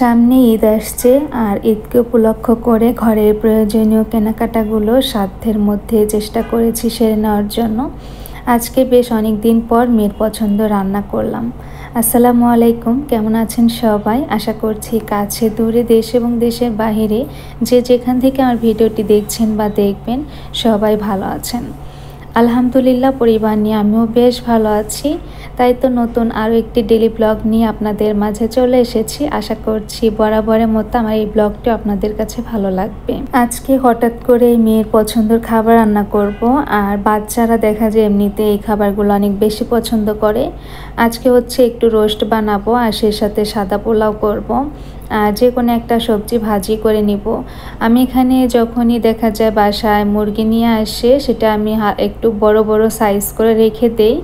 সামনে ঈদ আসছে আর ঈদকে উপলক্ষ করে ঘরের প্রয়োজনীয় কেনাকাটাগুলো সাধ্যের মধ্যে চেষ্টা করেছি সেরে নেওয়ার জন্য। আজকে বেশ অনেক দিন পর মেয়ের পছন্দ রান্না করলাম। আসসালামু আলাইকুম, কেমন আছেন সবাই? আশা করছি কাছে দূরে দেশ এবং দেশের বাহিরে যে যেখান থেকে আমার ভিডিওটি দেখছেন বা দেখবেন সবাই ভালো আছেন। আলহামদুলিল্লাহ, পরিবার নিয়ে আমিও বেশ ভালো আছি। তাই তো নতুন আরও একটি ডেলি ব্লগ নিয়ে আপনাদের মাঝে চলে এসেছি। আশা করছি বরাবরের মতো আমার এই ব্লগটি আপনাদের কাছে ভালো লাগবে। আজকে হঠাৎ করে মেয়ের পছন্দের খাবার রান্না করব, আর বাচ্চারা দেখা যায় এমনিতে এই খাবারগুলো অনেক বেশি পছন্দ করে। আজকে হচ্ছে একটু রোস্ট বানাবো আর সেই সাথে সাদা পোলাও করব, যে কোনো একটা সবজি ভাজি করে নিব। আমি এখানে যখনই দেখা যায় বাসায় মুরগি নিয়ে আসে, সেটা আমি একটু বড় বড় সাইজ করে রেখে দেই,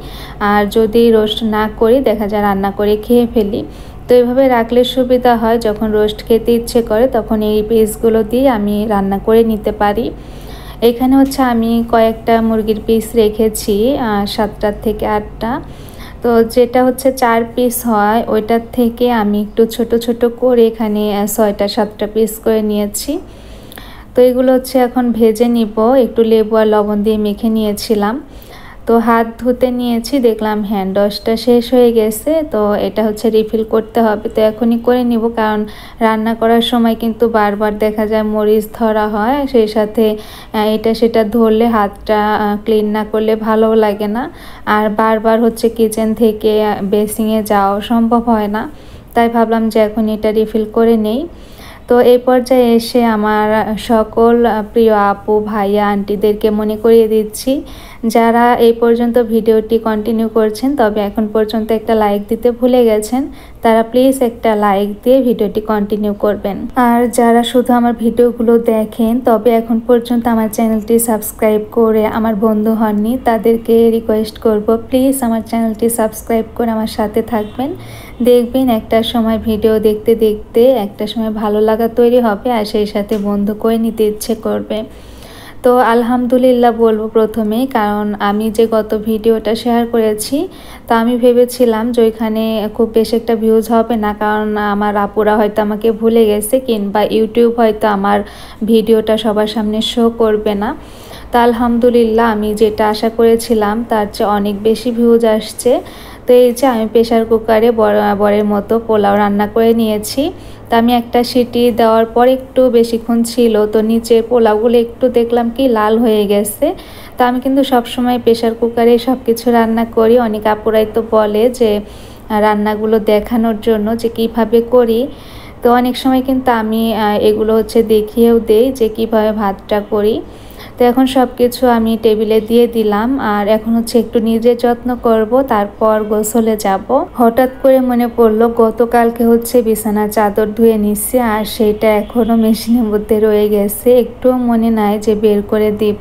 আর যদি রোস্ট না করি দেখা যায় রান্না করে খেয়ে ফেলি। তো এইভাবে রাখলে সুবিধা হয়, যখন রোস্ট খেতে ইচ্ছে করে তখন এই পিসগুলো দিয়ে আমি রান্না করে নিতে পারি। এখানে হচ্ছে আমি কয়েকটা মুরগির পিস রেখেছি, 7টা থেকে 8টা। তো যেটা হচ্ছে 4 পিস হয় ওইটার থেকে আমি একটু ছোট ছোট করে এখানে 6টা 7টা পিস করে নিয়েছি। তো এগুলো হচ্ছে এখন ভেজে নিব। একটু লেবু আর লবণ দিয়ে মেখে নিয়েছিলাম। তো হাত ধুতে নিয়েছি, দেখলাম হ্যান্ড ওয়াশটা শেষ হয়ে গেছে। তো এটা হচ্ছে রিফিল করতে হবে, তো এখনই করে নিব, কারণ রান্না করার সময় কিন্তু বারবার দেখা যায় মরিচ ধরা হয়, সেই সাথে এটা সেটা ধরলে হাতটা ক্লিন না করলে ভালো লাগে না। আর বারবার হচ্ছে কিচেন থেকে বেসিংয়ে যাওয়া সম্ভব হয় না, তাই ভাবলাম যে এখন এটা রিফিল করে নেই। তো এই পর্যায়ে এসে আমার সকল প্রিয় আপু ভাইয়া আন্টিদেরকে মনে করিয়ে দিচ্ছি, যারা এই পর্যন্ত ভিডিওটি কন্টিনিউ করছেন তবে এখন পর্যন্ত একটা লাইক দিতে ভুলে গেছেন, তারা প্লিজ একটা লাইক দিয়ে ভিডিওটি কন্টিনিউ করবেন। আর যারা শুধু আমার ভিডিওগুলো দেখেন তবে এখন পর্যন্ত আমার চ্যানেলটি সাবস্ক্রাইব করে আমার বন্ধু হননি, তাদেরকে রিকোয়েস্ট করব প্লিজ আমার চ্যানেলটি সাবস্ক্রাইব করে আমার সাথে থাকবেন। দেখবেন একটা সময় ভিডিও দেখতে দেখতে একটা সময় ভালো লাগা তৈরি হবে, আর সেই সাথে বন্ধু করে নিতে ইচ্ছে করবে। তো আলহামদুলিল্লাহ বলবো প্রথমেই, কারণ আমি যে গত ভিডিওটা শেয়ার করেছি তা আমি ভেবেছিলাম যে ওইখানে খুব বেশি একটা ভিউজ হবে না, কারণ আমার আপুরা হয়তো আমাকে ভুলে গেছে, কিংবা ইউটিউব হয়তো আমার ভিডিওটা সবার সামনে শো করবে না। তো আলহামদুলিল্লাহ আমি যেটা আশা করেছিলাম তার চেয়ে অনেক বেশি ভিউজ আসছে। তো এই যে আমি প্রেশার কুকারে বরের মতো পোলাও রান্না করে নিয়েছি। তো আমি একটা সিটি দেওয়ার পর একটু বেশিক্ষণ ছিল, তো নিচের পোলাওগুলো একটু দেখলাম কি লাল হয়ে গেছে। তো আমি কিন্তু সবসময় প্রেশার কুকারে সব কিছু রান্না করি। অনেক আপুরাই তো বলে যে রান্নাগুলো দেখানোর জন্য যে কিভাবে করি, তো অনেক সময় কিন্তু আমি এগুলো হচ্ছে দেখিয়েও দেই যে কিভাবে ভাতটা করি। তো এখন সব কিছু আমি টেবিলে দিয়ে দিলাম, আর এখন হচ্ছে একটু নিজের যত্ন করব, তারপর গোসলে যাব। হঠাৎ করে মনে পড়লো গতকালকে হচ্ছে বিছানার চাদর ধুয়ে নিচ্ছি, আর সেটা এখনও মেশিনের মধ্যে রয়ে গেছে, একটুও মনে নাই যে বের করে দিব।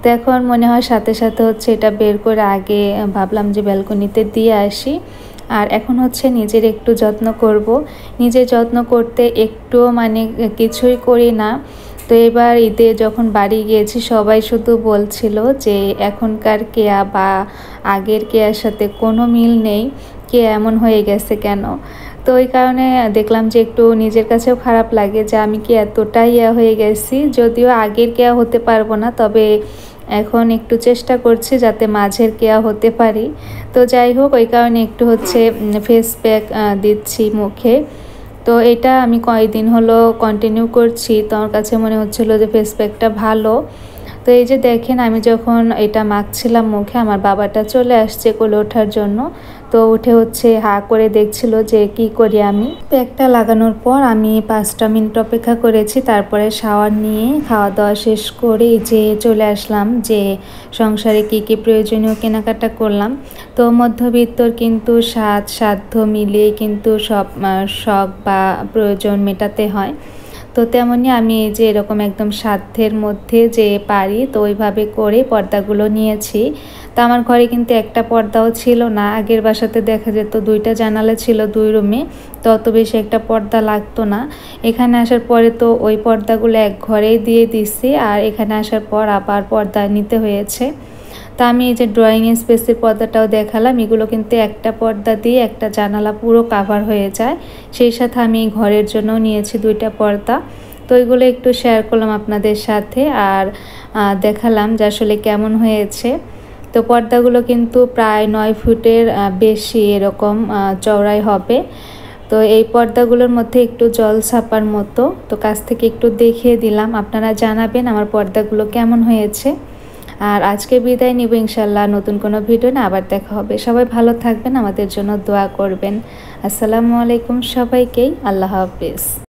তো এখন মনে হয় সাথে সাথে হচ্ছে এটা বের করে আগে ভাবলাম যে ব্যালকনিতে দিয়ে আসি। আর এখন হচ্ছে নিজের একটু যত্ন করব। নিজের যত্ন করতে একটু মানে কিছুই করি না। তো এবার ঈদে যখন বাড়ি গিয়েছি সবাই শুধু বলছিল যে এখনকার কেয়া বা আগের কেয়ার সাথে কোনো মিল নেই, কে এমন হয়ে গেছে কেন। তো ওই কারণে দেখলাম যে একটু নিজের কাছেও খারাপ লাগে যে আমি কি এতটাই হয়ে গেছি। যদিও আগের কেয়া হতে পারবো না, তবে এখন একটু চেষ্টা করছি যাতে মাঝের কেয়া হতে পারি। তো যাই হোক, ওই কারণে একটু হচ্ছে ফেস প্যাক দিচ্ছি মুখে। তো এটা আমি কয়েকদিন হলো কন্টিনিউ করছি, তো আমার কাছে মনে হচ্ছিলো যে ফেস প্যাকটা ভালো। তো এই যে দেখেন আমি যখন এটা মাখছিলাম মুখে, আমার বাবাটা চলে আসছে কোলে ওঠার জন্য। তো উঠে হচ্ছে হা করে দেখছিল যে কি করি আমি। প্যাকটা লাগানোর পর আমি 5টা মিনিট অপেক্ষা করেছি, তারপরে শাওয়ার নিয়ে খাওয়া দাওয়া শেষ করে যে চলে আসলাম যে সংসারে কি কি প্রয়োজনীয় কেনাকাটা করলাম। তো মধ্যবিত্তর কিন্তু সাধ্য মিলিয়ে কিন্তু সব শখ বা প্রয়োজন মেটাতে হয়। তো তেমনি আমি এই যে এরকম একদম সাধ্যের মধ্যে যে পারি তো ওইভাবে করে পর্দাগুলো নিয়েছি। তো আমার ঘরে কিন্তু একটা পর্দাও ছিল না, আগের বাসাতে দেখা যেত 2টা জানালা ছিল 2 রুমে, তো অত বেশি একটা পর্দা লাগতো না। এখানে আসার পরে তো ওই পর্দাগুলো এক ঘরেই দিয়ে দিছি, আর এখানে আসার পর আবার পর্দা নিতে হয়েছে। তা আমি এই যে ড্রয়িং স্পেসের পর্দাটাও দেখালাম, এগুলো কিন্তু একটা পর্দা দিয়ে একটা জানালা পুরো কাভার হয়ে যায়। সেই সাথে আমি ঘরের জন্য নিয়েছি 2টা পর্দা। তো এগুলো একটু শেয়ার করলাম আপনাদের সাথে, আর দেখালাম যে আসলে কেমন হয়েছে। তো পর্দাগুলো কিন্তু প্রায় 9 ফুটের বেশি এরকম চওড়াই হবে। তো এই পর্দাগুলোর মধ্যে একটু জল ছাপার মতো, তো কাছ থেকে একটু দেখিয়ে দিলাম। আপনারা জানাবেন আমার পর্দাগুলো কেমন হয়েছে। আর আজকে বিদায় নিব, ইনশাল্লাহ নতুন কোনো ভিডিও না আবার দেখা হবে। সবাই ভালো থাকবেন, আমাদের জন্য দোয়া করবেন। আসসালামু আলাইকুম সবাইকেই, আল্লাহ হাফেজ।